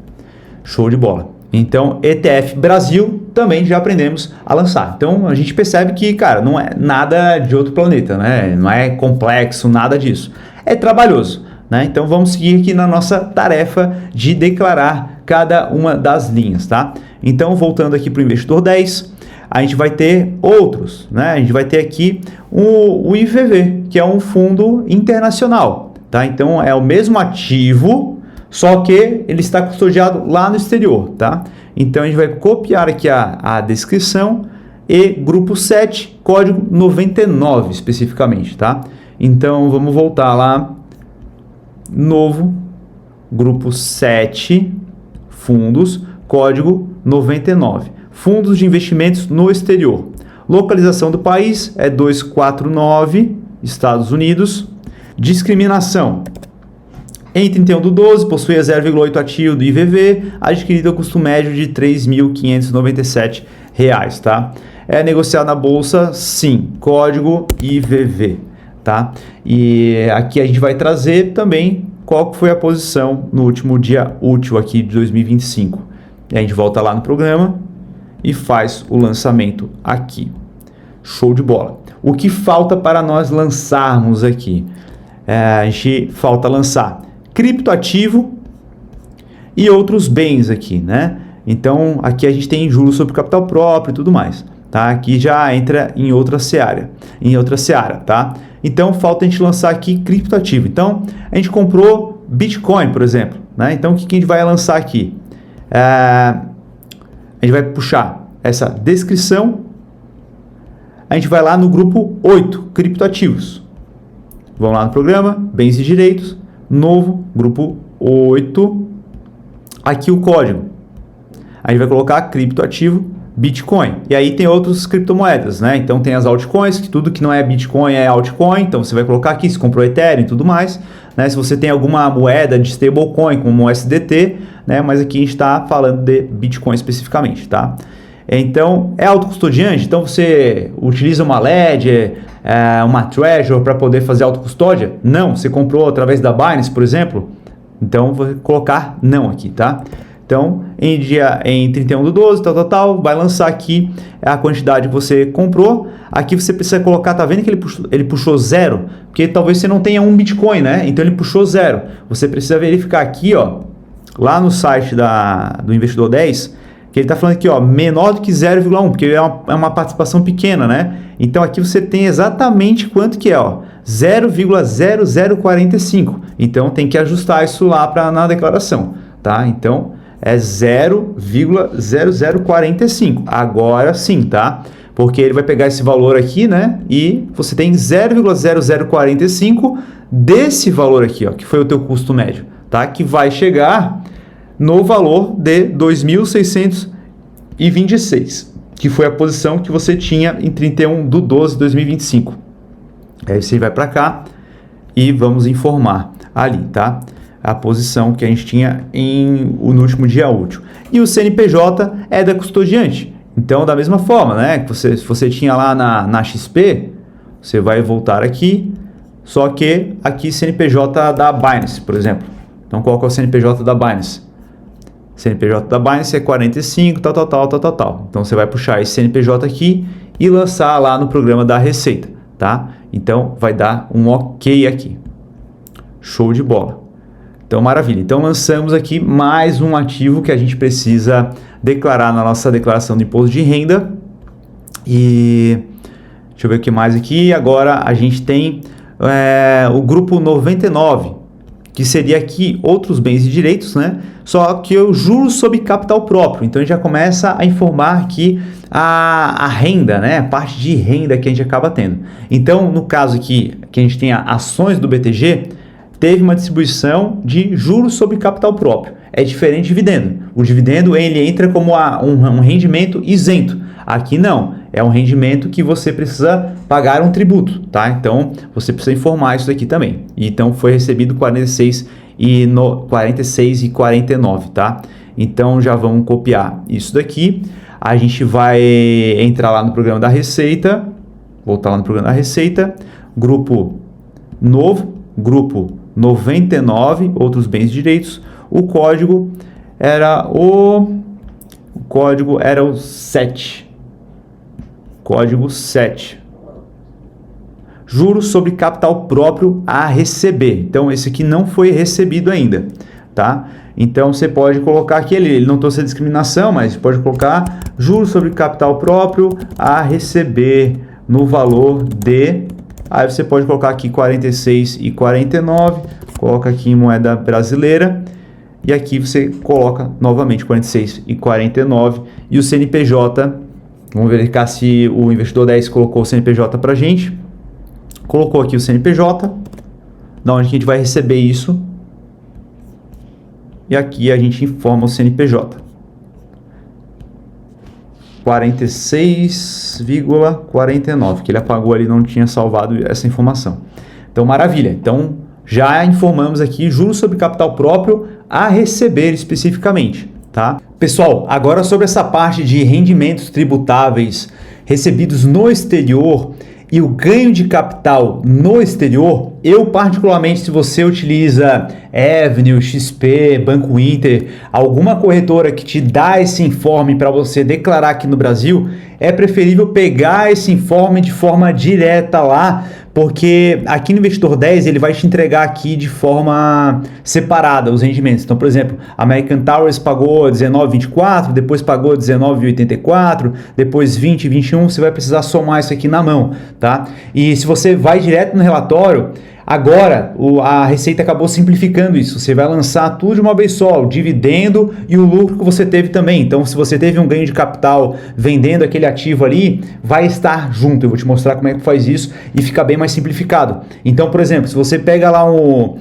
Show de bola. Então, ETF Brasil também já aprendemos a lançar. Então, a gente percebe que, cara, não é nada de outro planeta, né? Não é complexo, nada disso. É trabalhoso, né? Então, vamos seguir aqui na nossa tarefa de declarar cada uma das linhas, tá? Então, voltando aqui para o investidor 10, a gente vai ter outros, né? A gente vai ter aqui o IVV, que é um fundo internacional, tá? Então, é o mesmo ativo, só que ele está custodiado lá no exterior, tá? Então, a gente vai copiar aqui a descrição e grupo 7, código 99 especificamente, tá? Então, vamos voltar lá, novo, grupo 7, fundos, código 99. Fundos de investimentos no exterior. Localização do país é 249, Estados Unidos. Discriminação. Em 31/12, possui 0,8 ativo do IVV, adquirido a custo médio de R$ 3.597, tá? É negociado na bolsa, sim, código IVV, tá? E aqui a gente vai trazer também qual foi a posição no último dia útil aqui de 2025. E a gente volta lá no programa e faz o lançamento aqui. Show de bola. O que falta para nós lançarmos aqui? A gente falta lançar criptoativo e outros bens aqui, né? Então, aqui a gente tem juros sobre capital próprio e tudo mais, tá? Aqui já entra em outra seara, tá? Então, falta a gente lançar aqui criptoativo. Então, a gente comprou Bitcoin, por exemplo, né? Então, o que a gente vai lançar aqui? A gente vai puxar essa descrição, a gente vai lá no grupo 8, criptoativos. Vamos lá no programa, bens e direitos, novo, grupo 8, aqui o código. A gente vai colocar criptoativo Bitcoin. E aí tem outras criptomoedas, né? Então tem as altcoins, que tudo que não é Bitcoin é altcoin. Então você vai colocar aqui, se comprou Ethereum e tudo mais, né? Se você tem alguma moeda de stablecoin, como o USDT, né? Mas aqui a gente está falando de Bitcoin especificamente, tá? Então, é autocustodiante? Então você utiliza uma Ledger, uma Trezor para poder fazer autocustódia? Não. Você comprou através da Binance, por exemplo? Então, vou colocar não aqui, tá? Então, em 31/12, vai lançar aqui a quantidade que você comprou. Aqui você precisa colocar, tá vendo que ele puxou 0? Porque talvez você não tenha um Bitcoin, né? Então, ele puxou 0. Você precisa verificar aqui, ó, lá no site do Investidor 10, que ele está falando aqui, ó, menor do que 0,1, porque é uma participação pequena, né? Então, aqui você tem exatamente quanto que é, ó, 0,0045. Então, tem que ajustar isso lá na declaração, tá? Então, é 0,0045. Agora sim, tá? Porque ele vai pegar esse valor aqui, né? E você tem 0,0045 desse valor aqui, ó, que foi o teu custo médio, tá? Que vai chegar no valor de 2.626, que foi a posição que você tinha em 31/12/2025. Aí você vai para cá e vamos informar ali, tá? A posição que a gente tinha no último dia útil. E o CNPJ é da custodiante. Então, da mesma forma, né? Se você tinha lá na XP, você vai voltar aqui, só que aqui CNPJ da Binance, por exemplo. Então, qual que é o CNPJ da Binance? CNPJ da Binance é 45, tal. Então, você vai puxar esse CNPJ aqui e lançar lá no programa da Receita, tá? Então, vai dar um OK aqui. Show de bola. Então, maravilha. Então, lançamos aqui mais um ativo que a gente precisa declarar na nossa declaração de imposto de renda. E deixa eu ver o que mais aqui. Agora, a gente tem o grupo 99, que seria aqui outros bens e direitos, né? Só que eu juro sobre capital próprio. Então, a gente já começa a informar aqui a renda, né? A parte de renda que a gente acaba tendo. Então, no caso aqui, que a gente tem ações do BTG, teve uma distribuição de juros sobre capital próprio. É diferente de dividendo. O dividendo, ele entra como um rendimento isento. Aqui não. É um rendimento que você precisa pagar um tributo, tá? Então, você precisa informar isso daqui também. Então, foi recebido R$ e 46,49, tá? Então já vamos copiar isso daqui. A gente vai entrar lá no programa da Receita, voltar lá no programa da Receita, grupo novo, grupo 99, outros bens e direitos. O código era o 7. Código 7. Juros sobre capital próprio a receber. Então, esse aqui não foi recebido ainda, tá? Então, você pode colocar aqui, ele não trouxe a discriminação, mas pode colocar juros sobre capital próprio a receber no valor de... Aí você pode colocar aqui 46,49, coloca aqui em moeda brasileira, e aqui você coloca novamente 46,49, e o CNPJ, vamos verificar se o investidor 10 colocou o CNPJ para a gente. Colocou aqui o CNPJ, da onde que a gente vai receber isso, e aqui a gente informa o CNPJ. 46,49, que ele apagou ali, não tinha salvado essa informação. Então, maravilha. Então, já informamos aqui juros sobre capital próprio a receber especificamente, tá? Pessoal, agora sobre essa parte de rendimentos tributáveis recebidos no exterior e o ganho de capital no exterior, eu particularmente, se você utiliza Avenue, XP, Banco Inter, alguma corretora que te dá esse informe para você declarar aqui no Brasil, é preferível pegar esse informe de forma direta lá, porque aqui no Investidor 10 ele vai te entregar aqui de forma separada os rendimentos. Então, por exemplo, a American Towers pagou 19,24, depois pagou 19,84, depois 20,21, você vai precisar somar isso aqui na mão, tá? E se você vai direto no relatório, agora a Receita acabou simplificando isso. Você vai lançar tudo de uma vez só, o dividendo e o lucro que você teve também. Então, se você teve um ganho de capital vendendo aquele ativo ali, vai estar junto. Eu vou te mostrar como é que faz isso e fica bem mais simplificado. Então, por exemplo, se você pega lá um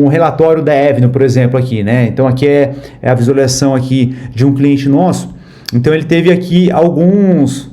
relatório da Avenue, por exemplo, aqui, né? Então, aqui é a visualização aqui de um cliente nosso. Então, ele teve aqui alguns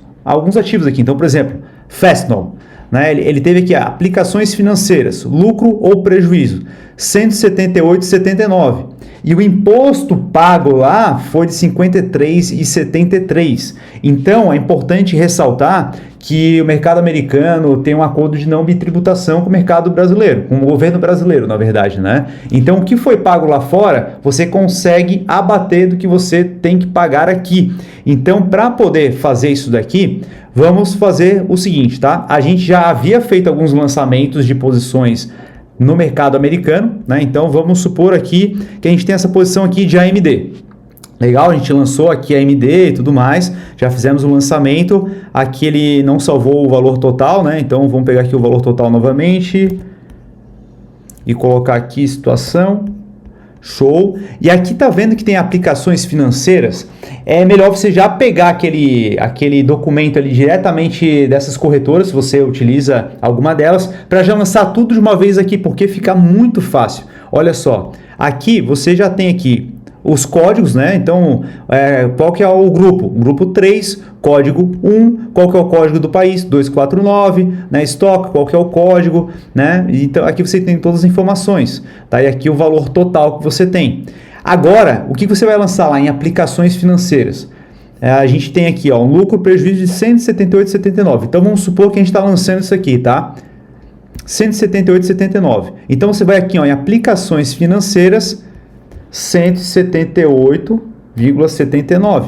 ativos aqui. Então, por exemplo, Fastenal. Né? Ele teve aqui aplicações financeiras, lucro ou prejuízo, 178,79. E o imposto pago lá foi de 53,73. Então, é importante ressaltar que o mercado americano tem um acordo de não bitributação com o mercado brasileiro, com o governo brasileiro, na verdade, né? Então, o que foi pago lá fora, você consegue abater do que você tem que pagar aqui. Então, para poder fazer isso daqui, vamos fazer o seguinte, tá? A gente já havia feito alguns lançamentos de posições no mercado americano, né? Então, vamos supor aqui que a gente tem essa posição aqui de AMD. Legal, a gente lançou aqui a AMD e tudo mais, já fizemos o lançamento, aqui ele não salvou o valor total, né? Então vamos pegar aqui o valor total novamente e colocar aqui situação, show. E aqui tá vendo que tem aplicações financeiras, é melhor você já pegar aquele documento ali diretamente dessas corretoras, se você utiliza alguma delas, para já lançar tudo de uma vez aqui, porque fica muito fácil. Olha só, aqui você já tem aqui os códigos, né? Então, qual que é o grupo? Grupo 3, código 1, qual que é o código do país? 249, né? Estoque, qual que é o código, né? Então, aqui você tem todas as informações, tá? E aqui o valor total que você tem. Agora, o que você vai lançar lá em aplicações financeiras? A gente tem aqui, ó, um lucro prejuízo de 178,79. Então, vamos supor que a gente está lançando isso aqui, tá? 178,79. Então, você vai aqui, ó, em aplicações financeiras, 178,79,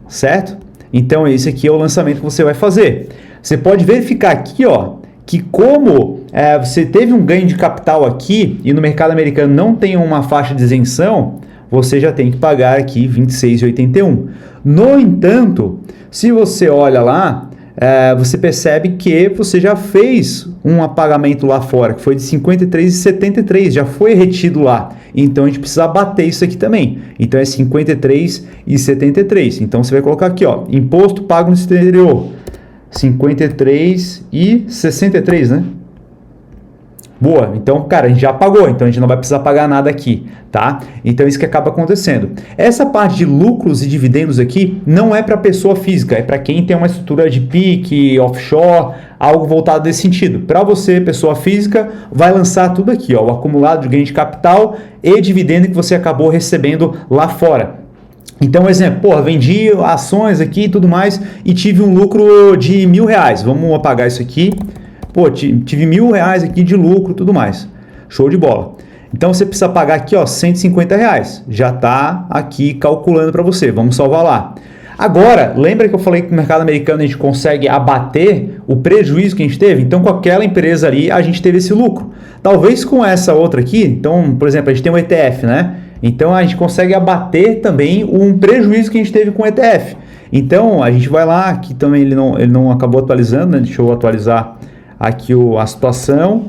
certo? Então esse aqui é o lançamento que você vai fazer. Você pode verificar aqui, ó, que como você teve um ganho de capital aqui e no mercado americano não tem uma faixa de isenção, você já tem que pagar aqui 26,81. No entanto, se você olha lá, você percebe que você já fez um pagamento lá fora, que foi de 53,73, já foi retido lá. Então, a gente precisa abater isso aqui também. Então, é 53,73. Então, você vai colocar aqui, ó, imposto pago no exterior, 53,63, né? Boa, então, cara, a gente já pagou, então a gente não vai precisar pagar nada aqui, tá? Então isso que acaba acontecendo. Essa parte de lucros e dividendos aqui não é para pessoa física, é para quem tem uma estrutura de PIC, offshore, algo voltado desse sentido. Para você, pessoa física, vai lançar tudo aqui, ó, o acumulado de ganho de capital e dividendo que você acabou recebendo lá fora. Então, exemplo, vendi ações aqui e tudo mais e tive um lucro de R$1.000. Vamos apagar isso aqui. Tive R$1.000 aqui de lucro e tudo mais. Show de bola. Então, você precisa pagar aqui, ó, R$150. Já está aqui calculando para você. Vamos salvar lá. Agora, lembra que eu falei que no mercado americano a gente consegue abater o prejuízo que a gente teve? Então, com aquela empresa ali, a gente teve esse lucro. Talvez com essa outra aqui, então, por exemplo, a gente tem um ETF, né? Então, a gente consegue abater também um prejuízo que a gente teve com o ETF. Então, a gente vai lá, aqui também ele não acabou atualizando, né? Deixa eu atualizar aqui a situação.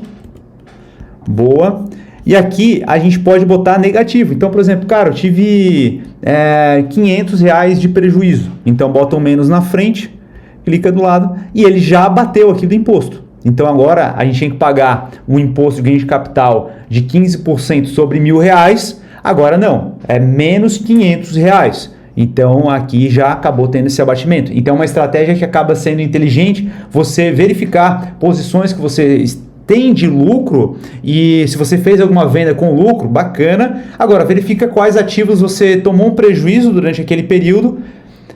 Boa. E aqui a gente pode botar negativo. Então, por exemplo, cara, eu tive R$500 de prejuízo. Então, bota um menos na frente, clica do lado e ele já abateu aqui do imposto. Então, agora a gente tem que pagar um imposto de ganho de capital de 15% sobre R$1.000. Agora não, é menos R$500. Então, aqui já acabou tendo esse abatimento. Então, é uma estratégia que acaba sendo inteligente, você verificar posições que você tem de lucro e se você fez alguma venda com lucro, bacana. Agora, verifica quais ativos você tomou um prejuízo durante aquele período,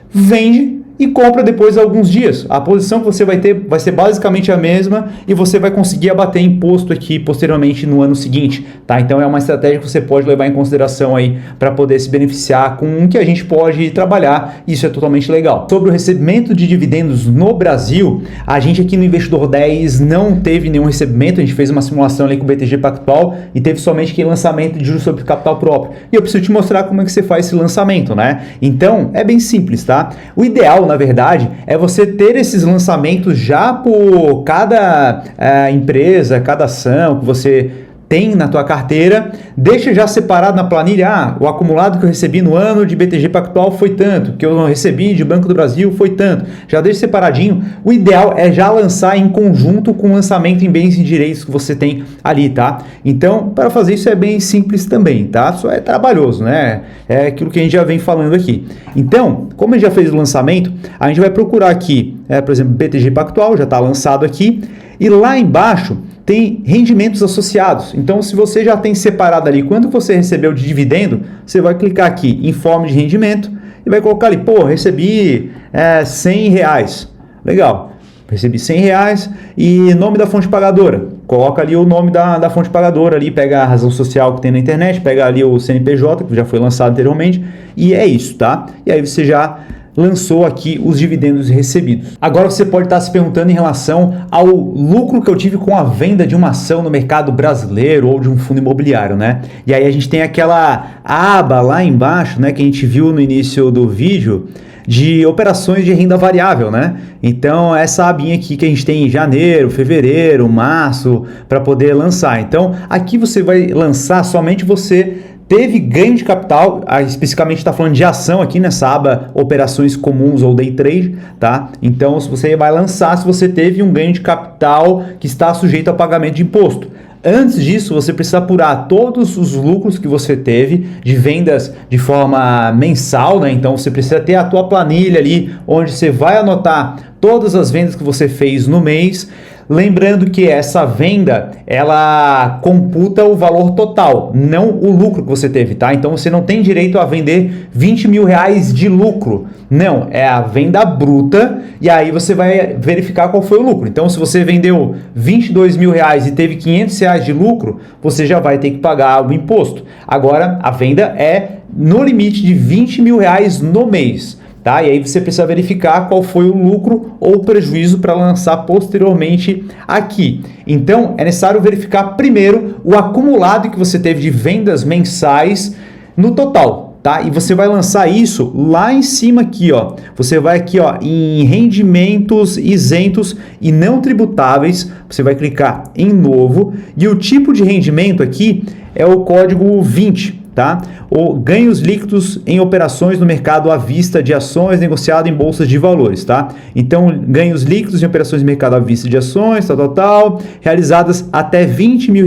vende e compra depois de alguns dias. A posição que você vai ter vai ser basicamente a mesma e você vai conseguir abater imposto aqui posteriormente no ano seguinte, tá? Então é uma estratégia que você pode levar em consideração aí para poder se beneficiar com o que a gente pode trabalhar. Isso é totalmente legal. Sobre o recebimento de dividendos no Brasil, a gente aqui no Investidor 10 não teve nenhum recebimento. A gente fez uma simulação ali com o BTG Pactual e teve somente aquele lançamento de juros sobre capital próprio. E eu preciso te mostrar como é que você faz esse lançamento, né? Então é bem simples, tá? O ideal, na verdade, é você ter esses lançamentos já por cada empresa, cada ação que você tem na tua carteira, deixa já separado na planilha, o acumulado que eu recebi no ano de BTG Pactual foi tanto, que eu recebi de Banco do Brasil foi tanto, já deixa separadinho. O ideal é já lançar em conjunto com o lançamento em bens e direitos que você tem ali, tá? Então, para fazer isso é bem simples também, tá? Só é trabalhoso, né? É aquilo que a gente já vem falando aqui. Então, como a gente já fez o lançamento, a gente vai procurar aqui, por exemplo, BTG Pactual, já está lançado aqui, e lá embaixo tem rendimentos associados. Então, se você já tem separado ali quanto você recebeu de dividendo, você vai clicar aqui, informe de rendimento, e vai colocar ali, recebi R$100. Legal, recebi R$100 e nome da fonte pagadora. Coloca ali o nome da fonte pagadora, ali, pega a razão social que tem na internet, pega ali o CNPJ, que já foi lançado anteriormente, e é isso, tá? E aí você já lançou aqui os dividendos recebidos. Agora você pode estar se perguntando em relação ao lucro que eu tive com a venda de uma ação no mercado brasileiro ou de um fundo imobiliário, né? E aí a gente tem aquela aba lá embaixo, né, que a gente viu no início do vídeo, de operações de renda variável, né? Então, essa abinha aqui que a gente tem em janeiro, fevereiro, março, para poder lançar. Então, aqui você vai lançar somente você teve ganho de capital, especificamente está falando de ação aqui nessa aba operações comuns ou day trade, tá? Então, se você vai lançar, se você teve um ganho de capital que está sujeito a pagamento de imposto. Antes disso, você precisa apurar todos os lucros que você teve de vendas de forma mensal, né? Então, você precisa ter a tua planilha ali, onde você vai anotar todas as vendas que você fez no mês. Lembrando que essa venda, ela computa o valor total, não o lucro que você teve, tá? Então, você não tem direito a vender R$20.000 de lucro. Não, é a venda bruta e aí você vai verificar qual foi o lucro. Então, se você vendeu R$22.000 e teve R$500 de lucro, você já vai ter que pagar o imposto. Agora, a venda é no limite de R$20.000 no mês. Tá? E aí você precisa verificar qual foi o lucro ou prejuízo para lançar posteriormente aqui. Então, é necessário verificar primeiro o acumulado que você teve de vendas mensais no total, tá? E você vai lançar isso lá em cima aqui, ó. Você vai aqui, ó, em rendimentos isentos e não tributáveis. Você vai clicar em novo e o tipo de rendimento aqui é o código 20. tá? Ou ganhos líquidos em operações no mercado à vista de ações negociado em bolsas de valores, tá? Então, ganhos líquidos em operações de mercado à vista de ações, tal, realizadas até R$20 mil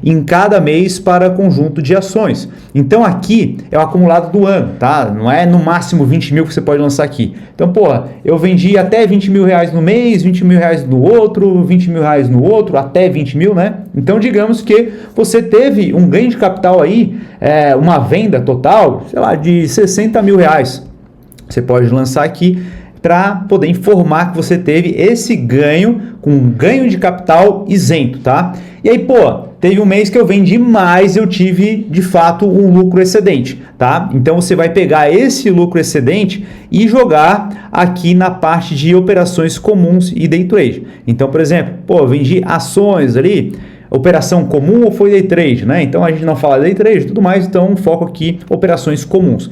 em cada mês para conjunto de ações. Então, aqui é o acumulado do ano, tá? Não é no máximo 20 mil que você pode lançar aqui. Então, eu vendi até R$20 mil no mês, R$20 mil no outro, R$20 mil no outro, até 20 mil, né? Então, digamos que você teve um ganho de capital aí, uma venda total, sei lá, de R$60 mil. Você pode lançar aqui para poder informar que você teve esse ganho com ganho de capital isento, tá? E aí, teve um mês que eu vendi mais, eu tive de fato um lucro excedente, tá? Então você vai pegar esse lucro excedente e jogar aqui na parte de operações comuns e day trade. Então, por exemplo, eu vendi ações ali, operação comum ou foi day trade, né? Então a gente não fala day trade e tudo mais, então foco aqui operações comuns.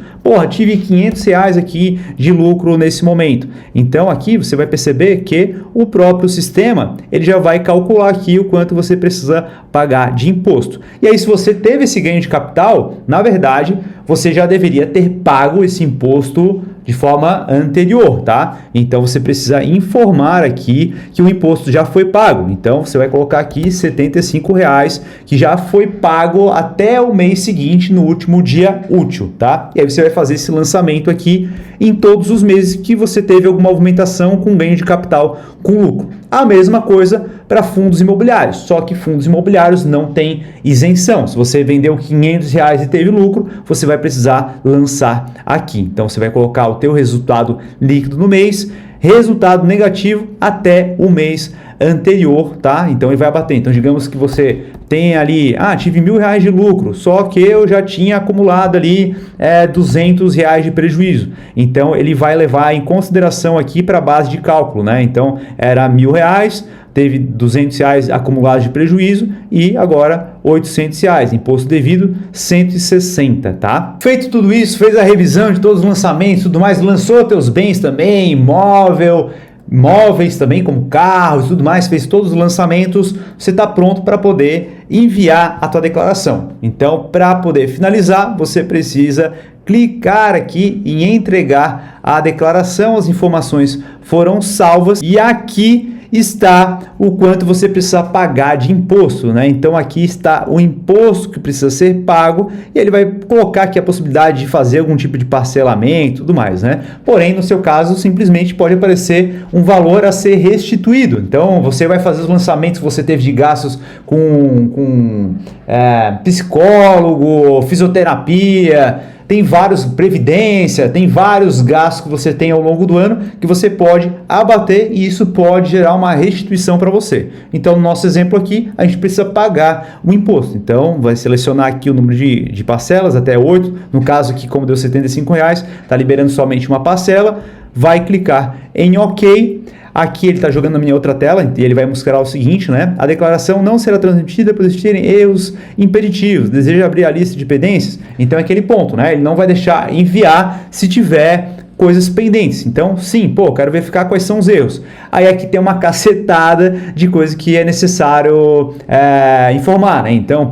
Tive R$500 aqui de lucro nesse momento. Então aqui você vai perceber que o próprio sistema, ele já vai calcular aqui o quanto você precisa pagar de imposto. E aí, se você teve esse ganho de capital, na verdade, você já deveria ter pago esse imposto de forma anterior, tá? Então você precisa informar aqui que o imposto já foi pago. Então você vai colocar aqui R$75 que já foi pago até o mês seguinte, no último dia útil, tá? E aí você vai fazer esse lançamento aqui em todos os meses que você teve alguma movimentação com ganho de capital com lucro. A mesma coisa para fundos imobiliários, só que fundos imobiliários não tem isenção. Se você vendeu R$500 e teve lucro, você vai precisar lançar aqui. Então você vai colocar o teu resultado líquido no mês, resultado negativo até o mês anterior, tá? Então ele vai bater. Então digamos que você tem ali, tive R$1.000 de lucro, só que eu já tinha acumulado ali R$200 de prejuízo. Então ele vai levar em consideração aqui para a base de cálculo, né? Então era R$1.000, teve R$200 acumulados de prejuízo e agora R$800, imposto devido 160, tá? Feito tudo isso, fez a revisão de todos os lançamentos, tudo mais, lançou teus bens também, móveis também, como carros e tudo mais, fez todos os lançamentos, você está pronto para poder enviar a tua declaração. Então, para poder finalizar, você precisa clicar aqui em entregar a declaração, as informações foram salvas e aqui está o quanto você precisa pagar de imposto, né? Então aqui está o imposto que precisa ser pago e ele vai colocar aqui a possibilidade de fazer algum tipo de parcelamento e tudo mais, né? Porém, no seu caso, simplesmente pode aparecer um valor a ser restituído. Então você vai fazer os lançamentos que você teve de gastos com psicólogo, fisioterapia, tem vários, previdência, tem vários gastos que você tem ao longo do ano que você pode abater e isso pode gerar uma restituição para você. Então, no nosso exemplo aqui, a gente precisa pagar o imposto. Então, vai selecionar aqui o número de parcelas, até 8. No caso aqui, como deu R$75, está liberando somente uma parcela. Vai clicar em OK. Aqui ele está jogando na minha outra tela e ele vai mostrar o seguinte, né? A declaração não será transmitida por existirem erros impeditivos. Deseja abrir a lista de pendências? Então é aquele ponto, né? Ele não vai deixar enviar se tiver coisas pendentes. Então, sim, quero verificar quais são os erros. Aí aqui tem uma cacetada de coisas que é necessário informar, né? Então,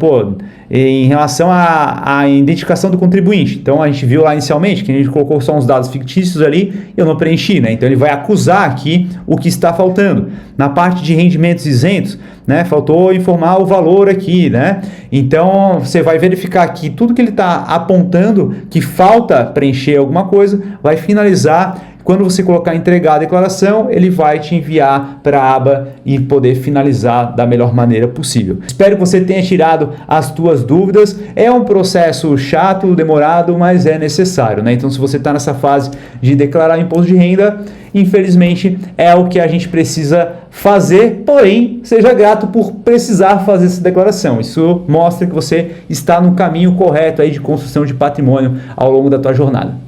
em relação à identificação do contribuinte. Então, a gente viu lá inicialmente que a gente colocou só uns dados fictícios ali e eu não preenchi, né? Então, ele vai acusar aqui o que está faltando. Na parte de rendimentos isentos, né? Faltou informar o valor aqui, né? Então, você vai verificar aqui tudo que ele está apontando que falta preencher alguma coisa, vai finalizar. Quando você colocar entregar a declaração, ele vai te enviar para a aba e poder finalizar da melhor maneira possível. Espero que você tenha tirado as tuas dúvidas. É um processo chato, demorado, mas é necessário, né? Então, se você está nessa fase de declarar imposto de renda, infelizmente é o que a gente precisa fazer, porém, seja grato por precisar fazer essa declaração. Isso mostra que você está no caminho correto aí de construção de patrimônio ao longo da tua jornada.